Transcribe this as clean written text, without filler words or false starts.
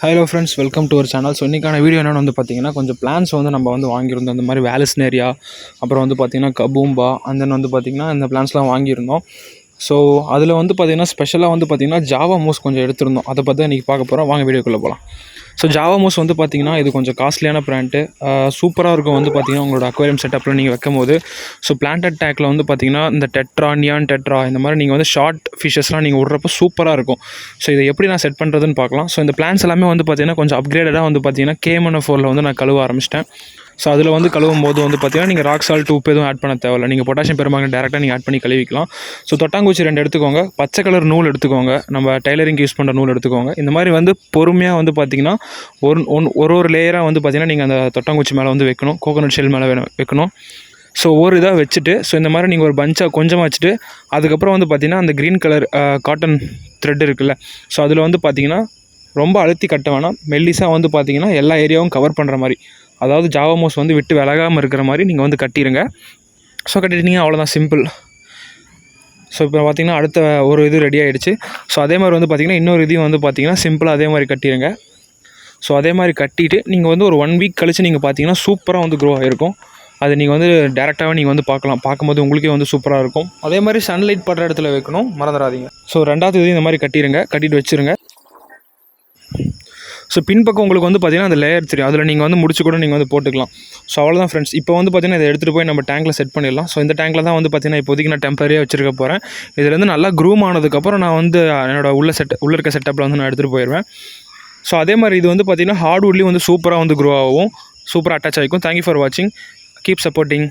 Hello friends, welcome to our channel. So இன்றைக்கான video என்னென்னு வந்து பார்த்திங்கன்னா, கொஞ்சம் பிளான்ஸ் வந்து நம்ம வந்து வாங்கியிருந்தோம். அந்த மாதிரி வேலஸ்னேரியா, அப்புறம் வந்து பார்த்திங்கன்னா கபூம்பா, அண்ட் தென் வந்து பார்த்திங்கன்னா இந்த பிளான்ஸ்லாம் வாங்கியிருந்தோம். ஸோ அதில் வந்து பார்த்திங்கன்னா ஸ்பெஷலாக வந்து பார்த்திங்கன்னா ஜாவா மூஸ் கொஞ்சம் எடுத்திருந்தோம். அதை பற்றி இன்றைக்கி பார்க்க போகிறோம். வாங்க வீடியோக்குள்ளே போகலாம். ஸோ ஜாவா மூஸ் வந்து பார்த்திங்கன்னா இது கொஞ்சம் காஸ்ட்லியான பிளான்ட்டு, சூப்பராக இருக்கும். வந்து பார்த்திங்கன்னா உங்களோட அக்வேரியம் செட்டப்பில் நீங்கள் வைக்கும்போது, ஸோ பிளான்டட் டேக்கில் வந்து பார்த்திங்கன்னா இந்த டெட்ரா, நியான் டெட்ரா, இந்த மாதிரி நீங்கள் வந்து ஷார்ட் ஃபிஷஸ்லாம் நீங்கள் விட்றப்போ சூப்பராக இருக்கும். ஸோ இதை எப்படி நான் செட் பண்ணுறதுன்னு பார்க்கலாம். ஸோ இந்த பிளான்ஸ் எல்லாமே வந்து பார்த்திங்கன்னா கொஞ்சம் அப்கிரேடடாக வந்து பார்த்திங்கன்னா KMNF4 வந்து நான் கழுவ ஆரம்பிச்சிட்டேன். ஸோ அதில் வந்து கழுவும் போது வந்து பார்த்திங்கன்னா நீங்கள் ராக் சால்ட், உப்பு எதுவும் ஆட் பண்ண தேவையில்லை. நீங்கள் பொட்டாசியம் பெருமாங்கனேட் டேரெக்டாக நீங்கள் ஆட் பண்ணி கழுவிக்கலாம். ஸோ தொட்டாங்குச்சி 2 எடுத்துக்கோங்க, பச்சை கலர் நூல் எடுத்துக்கோங்க, நம்ம டைலரிங் யூஸ் பண்ணுற நூல் எடுத்துக்கோங்க. இந்த மாதிரி வந்து பொறுமையாக வந்து பார்த்திங்கன்னா ஒரு லேயராக வந்து பார்த்திங்கன்னா நீங்கள் அந்த தொட்டாங்குச்சி மேலே வந்து வைக்கணும், கோகோனட் ஷெல் மேலே வைக்கணும். ஸோ ஒரு இதாக வச்சுட்டு, ஸோ இந்த மாதிரி நீங்கள் ஒரு பஞ்சாக கொஞ்சமாக வச்சுட்டு, அதுக்கப்புறம் வந்து பார்த்திங்கன்னா அந்த க்ரீன் கலர் காட்டன் த்ரெட் இருக்குல்ல, ஸோ அதில் வந்து பார்த்திங்கன்னா ரொம்ப அழுத்தி கட்ட வேணாம், மெல்லிஸாக வந்து பார்த்திங்கன்னா எல்லா ஏரியாவும் கவர் பண்ணுற மாதிரி, அதாவது ஜாவா மூஸ் வந்து விட்டு விலகாமல் இருக்கிற மாதிரி நீங்கள் வந்து கட்டிடுங்க. ஸோ கட்டிட்டீங்க, அவ்வளோதான், சிம்பிள். ஸோ இப்போ பார்த்திங்கன்னா அடுத்த ஒரு இது ரெடி ஆகிடுச்சு. ஸோ அதே மாதிரி வந்து பார்த்திங்கன்னா இன்னொரு இதையும் வந்து பார்த்திங்கன்னா சிம்பிளாக அதே மாதிரி கட்டிடுங்க. ஸோ அதே மாதிரி கட்டிட்டு நீங்கள் வந்து ஒரு 1 வீக் கழித்து நீங்கள் பார்த்திங்கன்னா சூப்பராக வந்து க்ரோ ஆகிருக்கும். அது நீங்கள் வந்து டேரெக்டாகவே நீங்கள் வந்து பார்க்கும்போது உங்களுக்கே வந்து சூப்பராக இருக்கும். அதே மாதிரி சன்லைட் படுற இடத்துல வைக்கணும், மறந்துடாதீங்க. ஸோ 2வது இது இந்த மாதிரி கட்டிட்டு வச்சுருங்க. ஸோ பின்பக்கம் உங்களுக்கு வந்து பார்த்திங்கன்னா அந்த லேயர் தெரியும், அதில் நீங்கள் வந்து முடிச்சு கூட நீங்கள் வந்து போட்டுக்கலாம். ஸோ அவ்வளோதான் ஃப்ரெண்ட்ஸ். இப்போ வந்து பார்த்திங்கன்னா இதை எடுத்துகிட்டு போய் நம்ம டேங்கில் செட் பண்ணிடலாம். ஸோ இந்த டேங்கில் தான் வந்து பார்த்திங்கன்னா இப்போதைக்கு நான் டெம்பரரியாக வச்சுருக்க போகிறேன். இதுலேருந்து நல்லா க்ரூம் ஆனதுக்கப்புறம் நான் வந்து என்னோட உள்ளே இருக்க செட்டப்பில் வந்து நான் எடுத்துகிட்டு போயிடுவேன். ஸோ அதே மாதிரி இது வந்து பார்த்திங்கன்னா ஹார்ட்வுட்லேயும் வந்து சூப்பராக வந்து க்ரோ ஆகும், சூப்பராக அட்டாச் ஆகிக்கும். தேங்க்யூ ஃபார் வாட்சிங், கீப் சப்போர்ட்டிங்.